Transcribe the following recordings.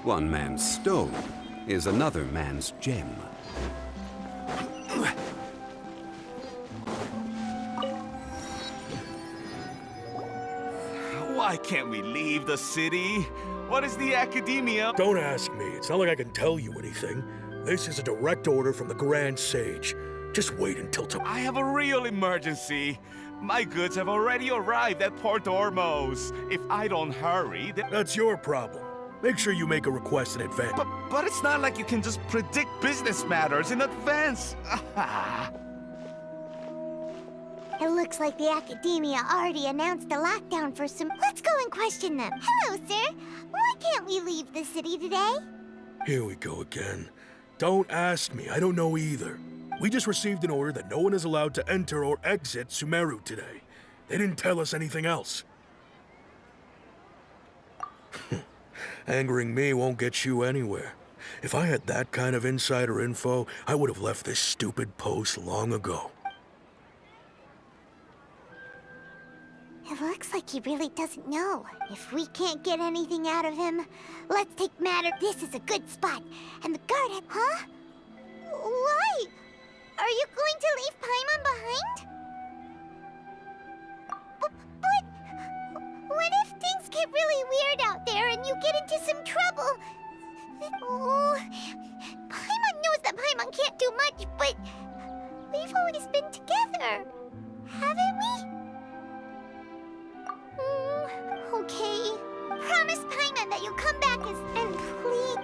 One man's stone is another man's gem. Why can't we leave the city? What is the academia? Don't ask me. It's not like I can tell you anything. This is a direct order from the Grand Sage. Just wait until tomorrow. I have a real emergency. My goods have already arrived at Port Ormos. If I don't hurry, then... That's your problem. Make sure you make a request in advance. But it's not like you can just predict business matters in advance. It looks like the Academia already announced a lockdown for some... Let's go and question them. Hello, sir. Why can't we leave the city today? Here we go again. Don't ask me. I don't know either. We just received an order that no one is allowed to enter or exit Sumeru today. They didn't tell us anything else. Angering me won't get you anywhere. If I had that kind of insider info, I would have left this stupid post long ago. It looks like he really doesn't know. If we can't get anything out of him, let's take matter. This is a good spot. And the guard... Huh? Why? Are you going to leave Paimon behind? But what if things get really weird out there and you get into some trouble? Oh, Paimon knows that Paimon can't do much, but we've always been together, haven't we? Okay. Promise Paimon that you'll come back and please...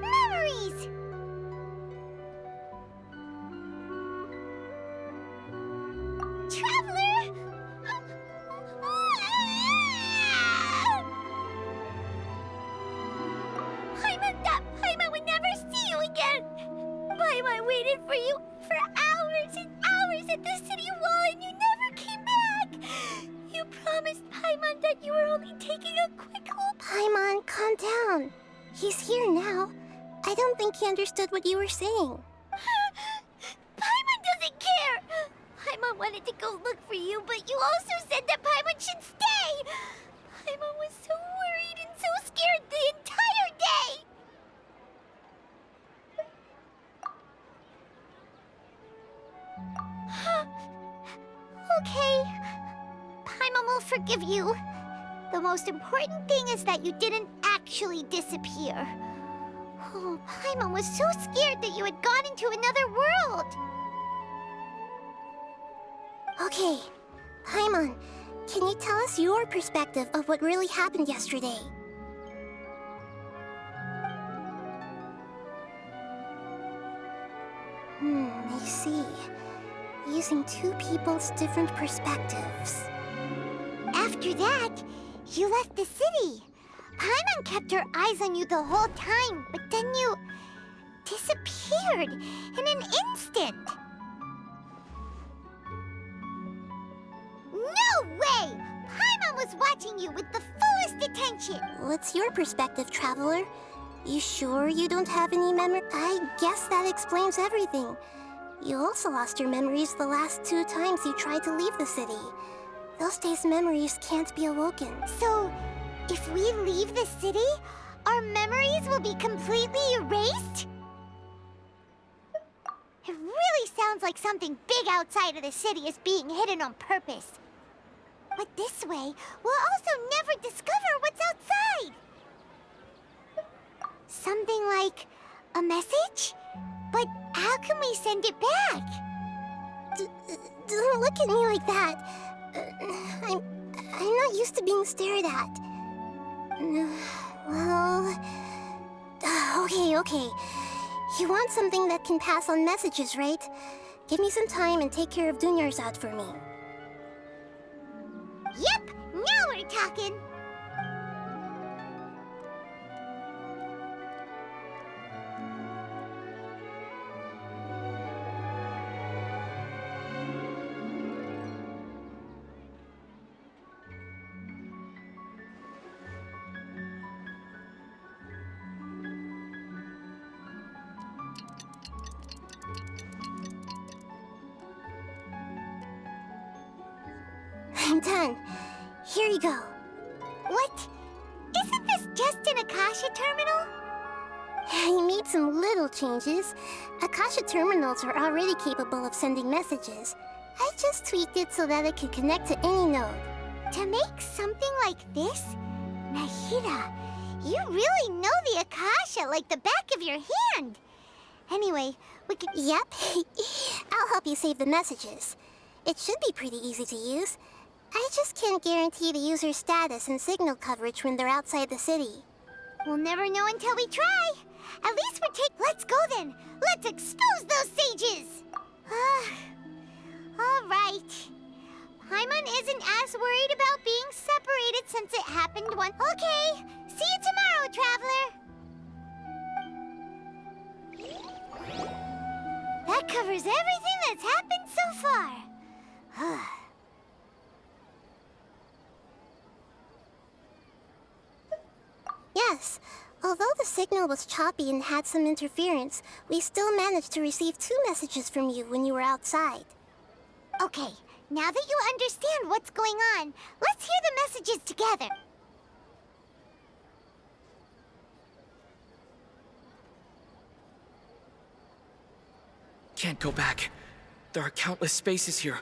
Memories! Traveler! Paimon would never see you again! Paimon waited for you for hours and hours at the city wall and you never came back! You promised Paimon that you were only taking a quick look. Paimon, calm down. He's here now. I don't think he understood what you were saying. Paimon doesn't care! Paimon wanted to go look for you, but you also said that Paimon should stay! Paimon was so worried and so scared the entire day! Okay. Paimon will forgive you. The most important thing is that you didn't actually disappear. Oh, Paimon was so scared that you had gone into another world. Okay. Paimon, can you tell us your perspective of what really happened yesterday? I see. Using two people's different perspectives. After that, you left the city. Paimon kept her eyes on you the whole time, but then you disappeared in an instant. No way! Paimon was watching you with the fullest attention. What's your perspective, Traveler? You sure you don't have any memory? I guess that explains everything. You also lost your memories the last 2 times you tried to leave the city. Those days' memories can't be awoken. So, if we leave the city, our memories will be completely erased? It really sounds like something big outside of the city is being hidden on purpose. But this way, we'll also never discover what's outside. Something like a message? But how can we send it back? Don't look at me like that. I'm not used to being stared at. Well... Okay. You want something that can pass on messages, right? Give me some time and take care of Dunyarzad for me. Yep! Now we're talking! I'm done. Here you go. What? Isn't this just an Akasha terminal? He made some little changes. Akasha terminals are already capable of sending messages. I just tweaked it so that it could connect to any node. To make something like this? Nahida, you really know the Akasha like the back of your hand. Anyway, we could... Yep. I'll help you save the messages. It should be pretty easy to use. I just can't guarantee the user's status and signal coverage when they're outside the city. We'll never know until we try. At least Let's go then. Let's expose those sages. All right. Paimon isn't as worried about being separated since it happened once. Okay. See you tomorrow, Traveler. That covers everything that's happened so far. Yes. Although the signal was choppy and had some interference, we still managed to receive 2 messages from you when you were outside. Okay, now that you understand what's going on, let's hear the messages together. Can't go back. There are countless spaces here.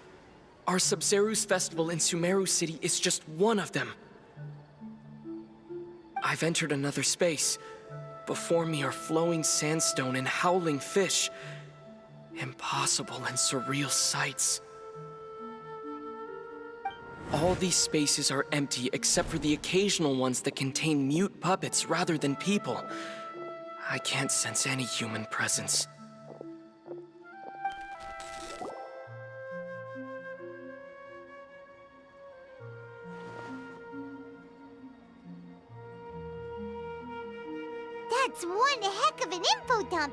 Our Sub-Zeru's festival in Sumeru City is just one of them. I've entered another space. Before me are flowing sandstone and howling fish. Impossible and surreal sights. All these spaces are empty except for the occasional ones that contain mute puppets rather than people. I can't sense any human presence. That's one heck of an info dump.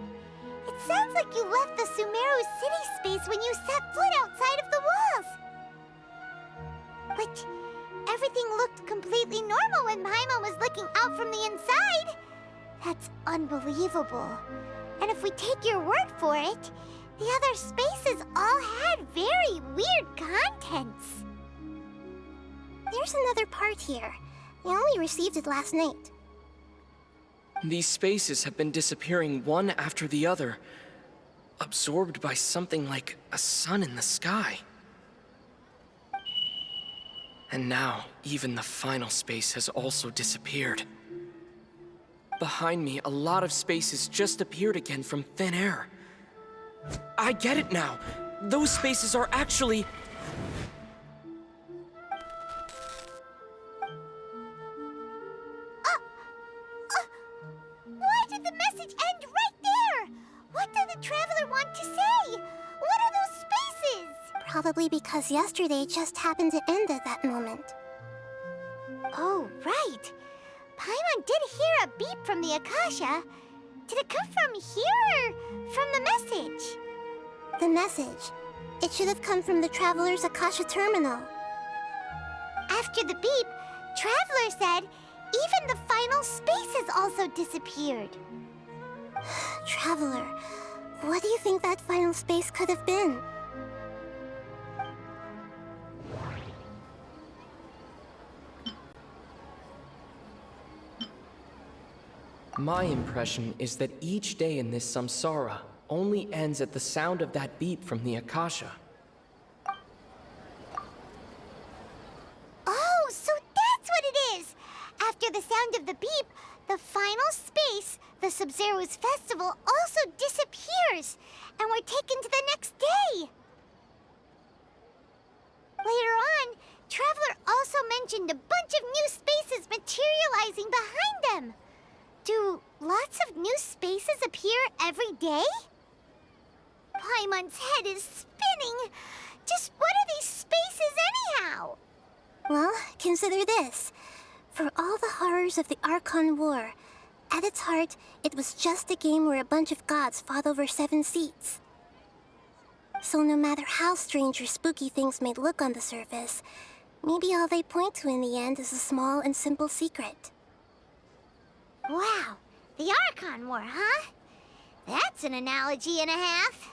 It sounds like you left the Sumeru city space when you set foot outside of the walls. But everything looked completely normal when Paimon was looking out from the inside. That's unbelievable. And if we take your word for it, the other spaces all had very weird contents. There's another part here. We only received it last night. These spaces have been disappearing one after the other, absorbed by something like a sun in the sky. And now, even the final space has also disappeared. Behind me, a lot of spaces just appeared again from thin air. I get it now! Those spaces are actually... Why did the message end right there? What did the Traveler want to say? What are those spaces? Probably because yesterday just happened to end at that moment. Oh, right. Paimon did hear a beep from the Akasha. Did it come from here or from the message? The message. It should have come from the Traveler's Akasha terminal. After the beep, Traveler said even the final spaces also disappeared. Traveler, what do you think that final space could have been? My impression is that each day in this samsara only ends at the sound of that beep from the Akasha. Oh, so that's what it is! After the sound of the beep, the final space, the Sub-Zeru's festival, also disappears, and we're taken to the next day. Later on, Traveler also mentioned a bunch of new spaces materializing behind them. Do lots of new spaces appear every day? Paimon's head is spinning. Just what are these spaces anyhow? Well, consider this. For all the horrors of the Archon War, at its heart, it was just a game where a bunch of gods fought over 7 seats. So no matter how strange or spooky things may look on the surface, maybe all they point to in the end is a small and simple secret. Wow, the Archon War, huh? That's an analogy and a half.